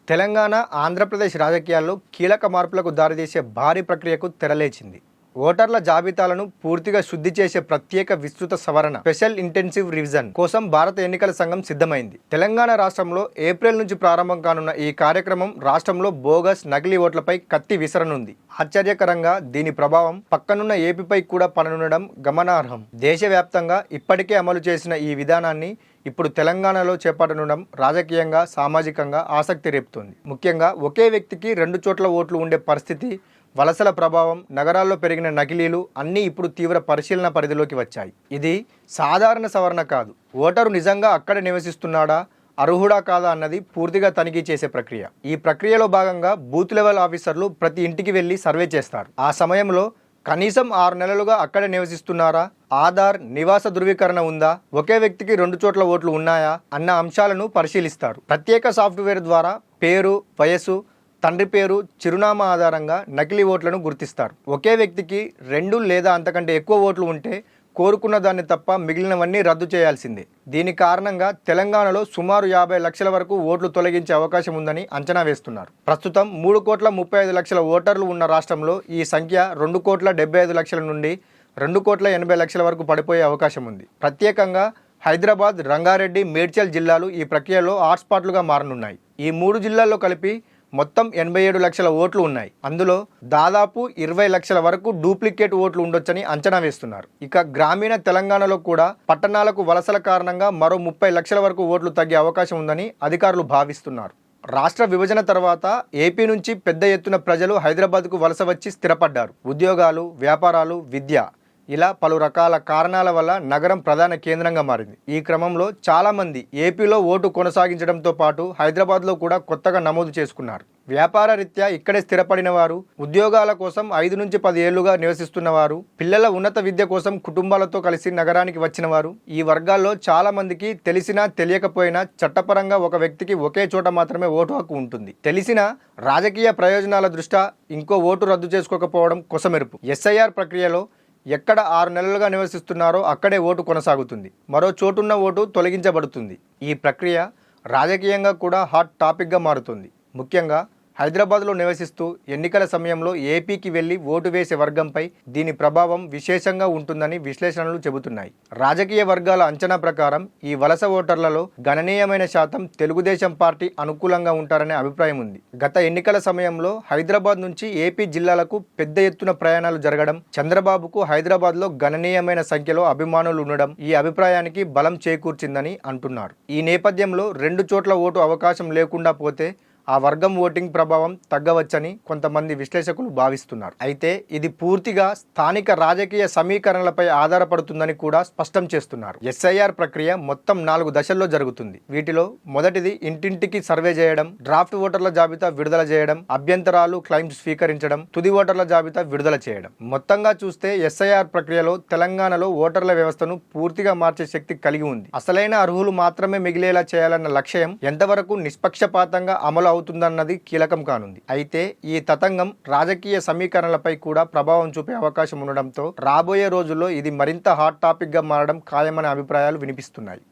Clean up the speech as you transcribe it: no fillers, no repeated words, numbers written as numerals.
తెలంగాణ, ఆంధ్రప్రదేశ్ రాజకీయాల్లో కీలక మార్పులకు దారితీసే భారీ ప్రక్రియకు తెరలేచింది. ఓటర్ల జాబితాలను పూర్తిగా శుద్ధి చేసే ప్రత్యేక విస్తృత సవరణ స్పెషల్ ఇంటెన్సివ్ రివిజన్ కోసం భారత ఎన్నికల సంఘం సిద్ధమైంది. తెలంగాణ రాష్ట్రంలో ఏప్రిల్ నుంచి ప్రారంభం కానున్న ఈ కార్యక్రమం రాష్ట్రంలో బోగస్, నకిలీ ఓట్లపై కత్తి విసరనుంది. ఆశ్చర్యకరంగా దీని ప్రభావం పక్కనున్న ఏపీపై కూడా పడనుండడం గమనార్హం. దేశవ్యాప్తంగా ఇప్పటికే అమలు చేసిన ఈ విధానాన్ని ఇప్పుడు తెలంగాణలో చేపట్టనుండడం రాజకీయంగా, సామాజికంగా ఆసక్తి రేపుతోంది. ముఖ్యంగా ఒకే వ్యక్తికి 2 చోట్ల ఓట్లు ఉండే పరిస్థితి, వలసల ప్రభావం, నగరాల్లో పెరిగిన నకిలీలు అన్నీ ఇప్పుడు తీవ్ర పరిశీలన పరిధిలోకి వచ్చాయి. ఇది సాధారణ సవరణ కాదు. ఓటరు నిజంగా అక్కడ నివసిస్తున్నాడా, అర్హుడా కాదా అన్నది పూర్తిగా తనిఖీ చేసే ప్రక్రియ. ఈ ప్రక్రియలో భాగంగా బూత్ లెవెల్ ఆఫీసర్లు ప్రతి ఇంటికి వెళ్లి సర్వే చేస్తారు. ఆ సమయంలో కనీసం 6 నెలలుగా అక్కడే నివసిస్తున్నారా, ఆధార్, నివాస ధృవీకరణ ఉందా, ఒకే వ్యక్తికి 2 చోట్ల ఓట్లు ఉన్నాయా అన్న అంశాలను పరిశీలిస్తారు. ప్రత్యేక సాఫ్ట్వేర్ ద్వారా పేరు, వయస్సు, తండ్రి పేరు, చిరునామా ఆధారంగా నకిలీ ఓట్లను గుర్తిస్తారు. ఒకే వ్యక్తికి 2 లేదా అంతకంటే ఎక్కువ ఓట్లు ఉంటే కోరుకున్న దాన్ని తప్ప మిగిలినవన్నీ రద్దు చేయాల్సిందే. దీని కారణంగా తెలంగాణలో సుమారు 50 లక్షల వరకు ఓట్లు తొలగించే అవకాశం ఉందని అంచనా వేస్తున్నారు. ప్రస్తుతం 3,35,00,000 ఓటర్లు ఉన్న రాష్ట్రంలో ఈ సంఖ్య 2,75,00,000 నుండి 2,80,00,000 వరకు పడిపోయే అవకాశం ఉంది. ప్రత్యేకంగా హైదరాబాద్, రంగారెడ్డి, మేడ్చల్ జిల్లాలు ఈ ప్రక్రియలో హాట్స్పాట్లుగా మారనున్నాయి. ఈ 3 జిల్లాల్లో కలిపి మొత్తం 87 లక్షల ఓట్లు ఉన్నాయి. అందులో దాదాపు 20 లక్షల వరకు డూప్లికేట్ ఓట్లు ఉండొచ్చని అంచనా వేస్తున్నారు. ఇక గ్రామీణ తెలంగాణలో కూడా పట్టణాలకు వలసల కారణంగా మరో 30 లక్షల వరకు ఓట్లు తగ్గే అవకాశం ఉందని అధికారులు భావిస్తున్నారు. రాష్ట్ర విభజన తర్వాత ఏపీ నుంచి పెద్ద ఎత్తున ప్రజలు హైదరాబాద్కు వలస వచ్చి స్థిరపడ్డారు. ఉద్యోగాలు, వ్యాపారాలు, విద్య ఇలా పలు రకాల కారణాల వల్ల నగరం ప్రధాన కేంద్రంగా మారింది. ఈ క్రమంలో చాలామంది ఏపీలో ఓటు కొనసాగించడంతో పాటు హైదరాబాద్లో కూడా కొత్తగా నమోదు చేసుకున్నారు. వ్యాపార రీత్యా ఇక్కడే స్థిరపడిన వారు, ఉద్యోగాల కోసం 5 నుంచి 10 ఏళ్లుగా నివసిస్తున్న వారు, పిల్లల ఉన్నత విద్య కోసం కుటుంబాలతో కలిసి నగరానికి వచ్చిన వారు, ఈ వర్గాల్లో చాలా మందికి తెలిసినా తెలియకపోయినా చట్టపరంగా ఒక వ్యక్తికి ఒకే చోట మాత్రమే ఓటు హక్కు ఉంటుంది. తెలిసినా రాజకీయ ప్రయోజనాల దృష్ట్యా ఇంకో ఓటు రద్దు చేసుకోకపోవడం కొసమెరుపు. ఎస్ఐఆర్ ప్రక్రియలో ఎక్కడ 6 నెలలుగా నివసిస్తున్నారో అక్కడే ఓటు కొనసాగుతుంది. మరో చోటున్న ఓటు తొలగించబడుతుంది. ఈ ప్రక్రియ రాజకీయంగా కూడా హాట్ టాపిక్గా మారుతుంది. ముఖ్యంగా హైదరాబాద్లో నివసిస్తూ ఎన్నికల సమయంలో ఏపీకి వెళ్లి ఓటు వేసే వర్గంపై దీని ప్రభావం విశేషంగా ఉంటుందని విశ్లేషణలు చెబుతున్నాయి. రాజకీయ వర్గాల అంచనా ప్రకారం ఈ వలస ఓటర్లలో గణనీయమైన శాతం తెలుగుదేశం పార్టీ అనుకూలంగా ఉంటారనే అభిప్రాయం ఉంది. గత ఎన్నికల సమయంలో హైదరాబాద్ నుంచి ఏపీ జిల్లాలకు పెద్ద ఎత్తున ప్రయాణాలు జరగడం, చంద్రబాబుకు హైదరాబాద్లో గణనీయమైన సంఖ్యలో అభిమానులు ఉండడం ఈ అభిప్రాయానికి బలం చేకూర్చిందని అంటున్నారు. ఈ నేపథ్యంలో 2 చోట్ల ఓటు అవకాశం లేకుండా పోతే ఆ వర్గం ఓటింగ్ ప్రభావం తగ్గవచ్చని కొంతమంది విశ్లేషకులు భావిస్తున్నారు. అయితే ఇది పూర్తిగా స్థానిక రాజకీయ సమీకరణలపై ఆధారపడుతుందని కూడా స్పష్టం చేస్తున్నారు. ఎస్ఐఆర్ ప్రక్రియ మొత్తం 4 దశల్లో జరుగుతుంది. వీటిలో మొదటిది ఇంటింటికి సర్వే చేయడం, డ్రాఫ్ట్ ఓటర్ల జాబితా విడుదల చేయడం, అభ్యంతరాలు, క్లైమ్స్ స్వీకరించడం, తుది ఓటర్ల జాబితా విడుదల చేయడం. మొత్తంగా చూస్తే ఎస్ఐఆర్ ప్రక్రియలో తెలంగాణలో ఓటర్ల వ్యవస్థను పూర్తిగా మార్చే శక్తి కలిగి ఉంది. అసలైన అర్హులు మాత్రమే మిగిలేలా చేయాలన్న లక్ష్యం ఎంతవరకు నిష్పక్షపాతంగా అమలు అవుతుందన్నది కీలకం కానుంది. అయితే ఈ తతంగం రాజకీయ సమీకరణలపై కూడా ప్రభావం చూపే అవకాశం ఉండడంతో రాబోయే రోజుల్లో ఇది మరింత హాట్ టాపిక్ గా మారడం ఖాయమనే అభిప్రాయాలు వినిపిస్తున్నాయి.